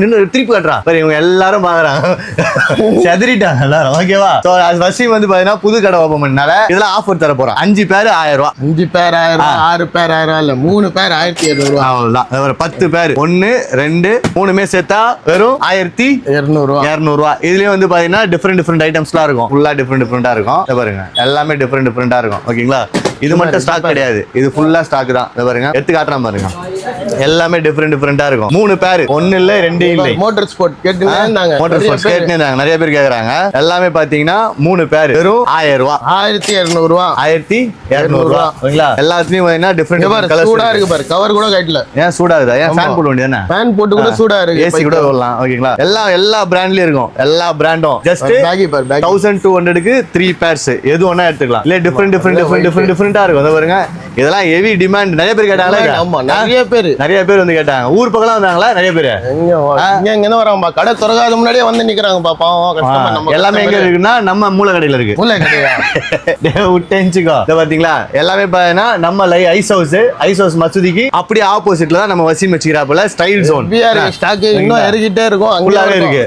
நின்று திருப்பி காட்டுறான் பாரு, இவங்க எல்லாரும் பாக்குறாங்க, செதறிட்டாங்க எல்லாரும். ஓகேவா? வசீம் வந்து பாத்தீங்கன்னா புது கடை ஓபன் பண்ணனால இதெல்லாம் ஆஃபர் தர போறோம். 5 பேர் 1000 ரூபாய், 5 பேர் 1000 ரூபாய், 6 பேர் 1000 ரூபாய் இல்ல 3 பேர் 1200 ரூபாய். அவ்வளவுதான். 10 பேர் 1 2 3மே சேர்த்தா வெறும் 1200 ரூபாய். இதுலயே வந்து பாத்தீங்கன்னா டிஃபரெண்ட் ஐட்டம்ஸ்லாம் இருக்கும். ஃபுல்லா டிஃபரெண்டா இருக்கும். பாருங்க எல்லாமே டிஃபரெண்டா இருக்கும். ஓகேங்களா? இது மட்டும் ஸ்டாக் கிடையாது, இது ஃபுல்லா ஸ்டாக் தான். பாருங்க எடுத்து காட்டுறேன் பாருங்க, எல்லாமே டிஃபரெண்டா இருக்கும். 3 பேர், 1 இல்ல 2 இல்ல. மோட்டார் ஸ்போர்ட் கேட்டுனாங்க, மோட்டார் ஸ்போர்ட்ஸ் கேட்டுனாங்க, நிறைய பேர் கேக்குறாங்க. எல்லாமே பாத்தீங்கன்னா 3 பேர் வெறும் 1000 ரூபாய், 1200 ரூபாய், 1200 ரூபாய். ஓகேங்களா? எல்லாத்துலயும் பாத்தீங்கன்னா டிஃபரெண்ட் கலர்ஸ். சூடா இருக்கு பாரு, கவர் கூட கட்டல. ஏன் சூடா இருக்குதா? ஏன் ஃபேன் போட வேண்டியதானே? ஃபேன் போட்டு கூட சூடா இருக்கு, ஏசி கூட போடலாம். ஓகேங்களா? எல்லா பிராண்ட்லயும் இருக்கும், எல்லா பிராண்டும். ஜஸ்ட் பேக்கி பாரு, 1200க்கு 3 பேர்ஸ் எது ஒண்ணா எடுத்துக்கலாம். இல்ல டிஃபரெண்டா இருக்கும். அத பாருங்க, இதெல்லாம் ஹெவி டிமாண்ட். நிறைய பேர் கேட்டாங்களா? ஆமா, நிறைய பேர் வந்து கேட்டாங்க. ஊர் பக்கம்லாம் வந்தாங்களா நிறைய பேர்? எங்க வராங்க, கடை திறக்காத முன்னாடியே வந்து நிக்கிறாங்க பாப்போம். எல்லாமே எங்க இருக்குன்னா நம்ம மூல கடையில இருக்கு. மூல கடையா? விட்டேஞ்சுக்கோ. இத பாத்தீங்களா? எல்லாமே பாத்தீங்கன்னா நம்ம ஐஸ் ஹவுஸ் மசூதிக்கு அப்படியே ஆப்போசிட்ல தான் நம்ம வசீம் வச்சுக்கிறாப்புல ஸ்டைல் ஜோன். ஸ்டாக் இன்னும் இறக்கிட்டே இருக்கும், அங்கேயே இருக்கு.